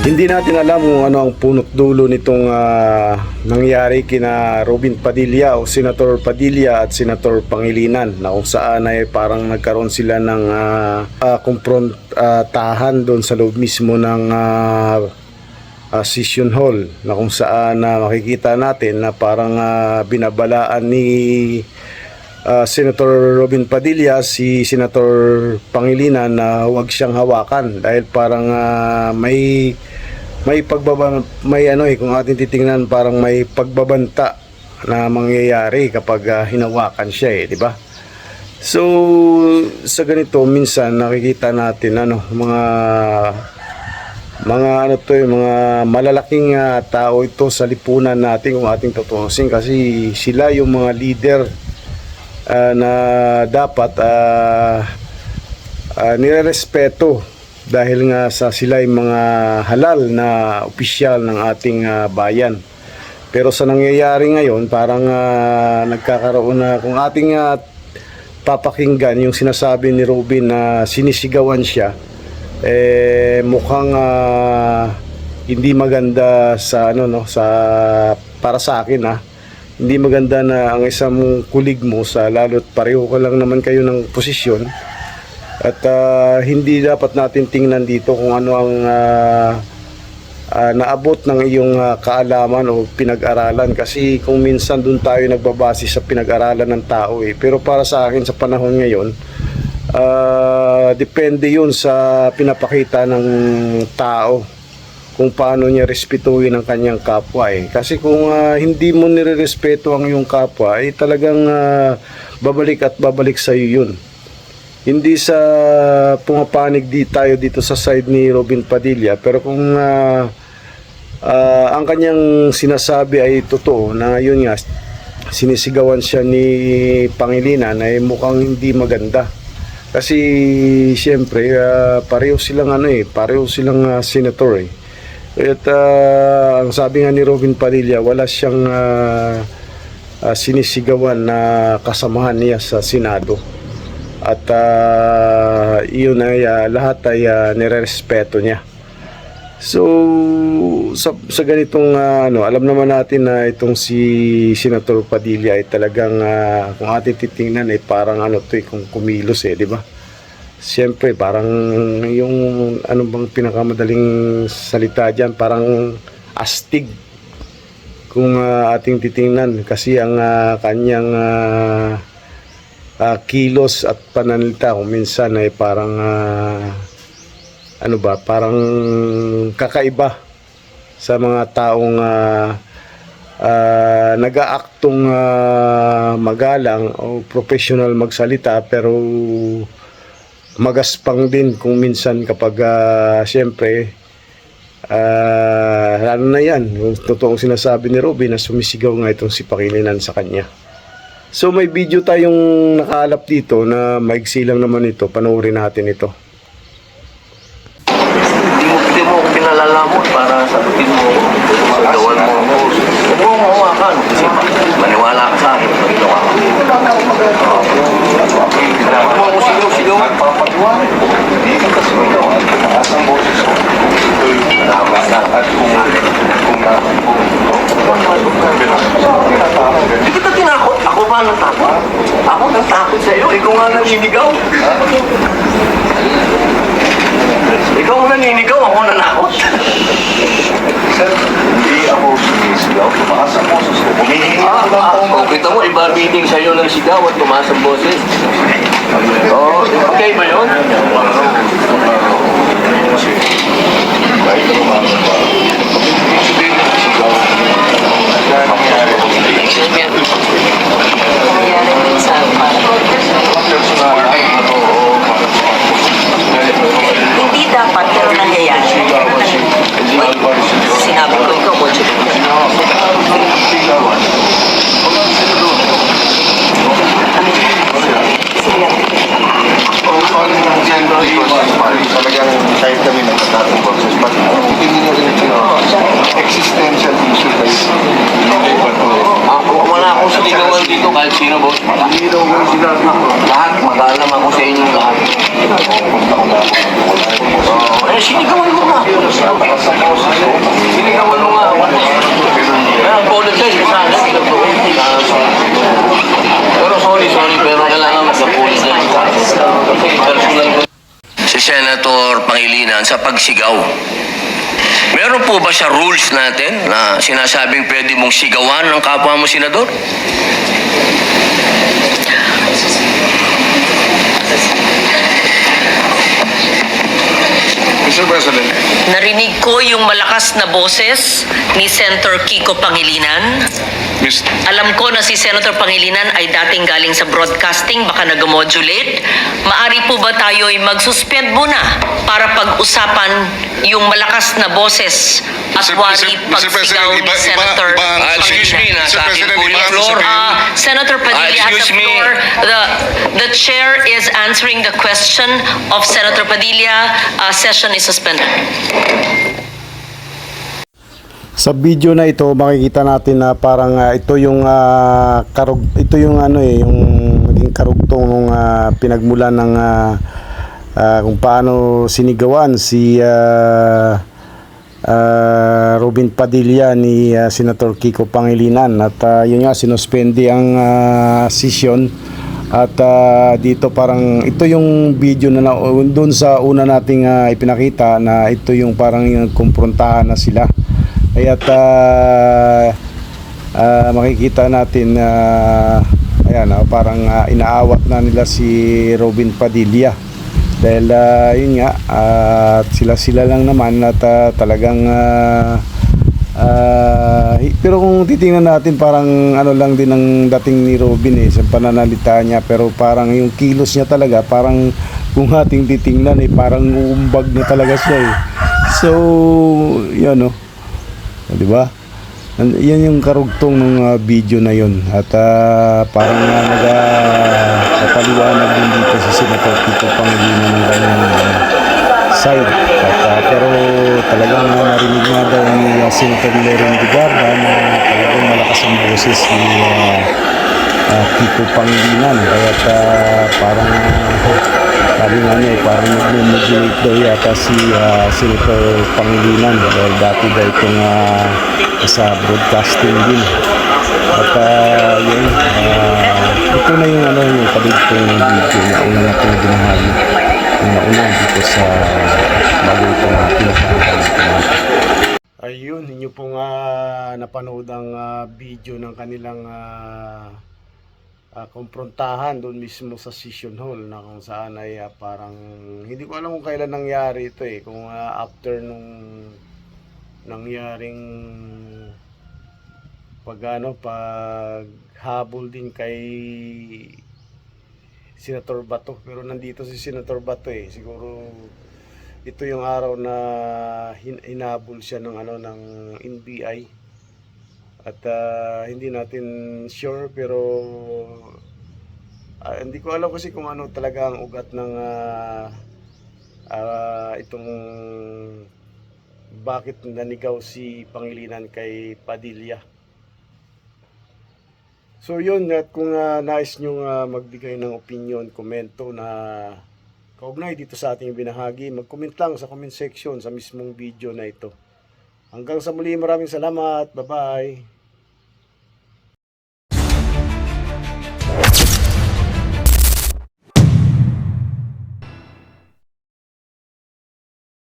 Hindi natin alam kung ano ang punot dulo nitong nangyari kina Robin Padilla o Senator Padilla at Senator Pangilinan, na kung saan ay parang nagkaroon sila ng kumprontahan doon sa loob mismo ng session hall, na kung saan makikita natin na parang binabalaan ni Senator Robin Padilla si Senator Pangilinan na huwag siyang hawakan dahil parang may kung ating titingnan parang may pagbabanta na mangyayari kapag hinawakan siya, di ba? So sa ganito minsan nakikita natin mga malalaking tao ito sa lipunan natin kung ating tutuusin, kasi sila yung mga leader na dapat nirerespeto dahil nga sila ay mga halal na opisyal ng ating bayan. Pero sa nangyayari ngayon parang nagkakaroon na, kung ating papakinggan yung sinasabi ni Robin na sinisigawan siya, mukhang hindi maganda sa para sa akin hindi maganda na ang isang kulig mo, lalo't pareho ka lang naman kayo ng posisyon, at hindi dapat natin tingnan dito kung ano ang naabot ng iyong kaalaman o pinag-aralan, kasi kung minsan doon tayo nagbabase sa pinag-aralan ng tao pero para sa akin sa panahon ngayon, depende yun sa pinapakita ng tao kung paano niya respetuhin ang kanyang kapwa kasi kung hindi mo nirerespeto ang iyong kapwa talagang babalik at babalik sa iyo yun. Hindi sa pumapanig tayo dito sa side ni Robin Padilla, pero kung ang kanyang sinasabi ay totoo, na yun nga sinisigawan siya ni Pangilinan, ay mukhang hindi maganda. Kasi siyempre pareho silang senator At ang sabi nga ni Robin Padilla, wala siyang sinisigawan na kasamahan niya sa Senado. At iyon ay lahat ay nirerespeto niya. So sa ganitong alam naman natin na itong si Senator Padilla ay talagang kung ating titingnan ay parang kung kumilos di ba? Siyempre parang yung bang pinakamadaling salita diyan, parang astig kung ating titingnan, kasi ang kanyang kilos at pananalita kung minsan ay parang parang kakaiba sa mga taong nag-aaktong magalang o professional magsalita, pero magaspang din kung minsan kapag siyempre lalo na yan yung totoong sinasabi ni Robin na sumisigaw nga itong si Pangilinan sa kanya. So may video tayong nakaalap dito na maigsi lang naman ito, panoorin natin ito. Hindi mo pinalalamon para sagutin mo, gawan mo ako. Huwag mo mawakan kasi maniwala ka sa akin pag ginawa ko. Huwag mo sigaw, papatuwa. Hindi ka kasi magawa. Taas ang boses ko. At hindi kita tinakot. Ako ba nang takot? Ako nang takot sa'yo. Ikaw nga naninigaw. Ikaw ang naninigaw, ako nanakot. Hindi ako sumisigaw, tumaas ang boses ko. Humihingi ako ng Oh, kita mo, iba reading sa'yo ng sigaw at tumaas ang boses. Oh, okay ba yun? Kahit ano mga hindi sigaw. Kaya nangyari. Nangyari minsan hindi dapat, pero nangyayari. Sinabi ko ikaw, kotse ko. Talagang kahit kami nagtatang boses, hindi nyo rin existential issue ba Wala akong sinigawan dito kahit sino, boss. hindi daw kung sinabi ko. Lahat, mag-alam ako sa inyong lahat. Sinigawan mo nga. Para sa Pangilinan sa pagsigaw. Meron po ba sa rules natin na sinasabing pwede mong sigawan ng kapwa mo senador? Mr. President, Narinig ko yung malakas na boses ni Senator Kiko Pangilinan. Alam ko na si Senator Pangilinan ay dating galing sa broadcasting, baka nag-modulate. Maari po ba tayo ay mag-suspend muna para pag-usapan yung malakas na boses at wari pagsigaw ni Senator Excuse me, Pangilinan? nasa akin po yung Iba- floor. Senator Padilla has excuse the me. floor. The chair is answering the question of Senator Padilla. Session is suspended. Sa video na ito makikita natin na parang ito yung ito yung yung naging karugtong nung pinagmulan ng kung paano sinigawan si Robin Padilla ni Senator Kiko Pangilinan at yun nga sinuspende ang session at dito parang ito yung video na doon sa una nating ipinakita na ito yung parang yung kumprontahan na sila. Kaya't makikita natin na ayan, parang inaawat na nila si Robin Padilla dahil yun nga sila lang naman at talagang pero kung titingnan natin parang ano lang din ang dating ni Robin sa pananalita niya, pero parang yung kilos niya talaga parang kung ating titingnan parang uumbag na talaga siya so yan di ba? Yan yung karugtong ng video na yun at parang nagpapaliwanag din dito si Senator Kiko Pangilinan ng kanyang side at pero talagang narinig nga daw ni Senator Leron Digarda na talagang malakas ang boses ni Kiko Pangilinan kaya't parang sabi nga niya parang nag-modulate daw yata si Senator Pangilinan dahil dati daw itong sa broadcasting din at yun ito na yung yung kadugtong video na una natin binahagi una dito sa bago itong pinakahalitan. Ayun, ninyo pong napanood ang video ng kanilang kumprontahan doon mismo sa session hall na kung saan ay parang hindi ko alam kung kailan nangyari ito kung after nung nangyaring paghabol din kay Senator Bato, pero nandito si Senator Bato siguro ito yung araw na hinabol siya ng ng NBI at hindi natin sure pero hindi ko alam kasi kung ano talaga ang ugat ng itong bakit nanigaw si Pangilinan kay Padilla. So yun, at kung nais nyo magbigay ng opinion, komento na kaugnay dito sa ating binahagi, mag-comment lang sa comment section sa mismong video na ito. Hanggang sa muli, maraming salamat. Bye-bye.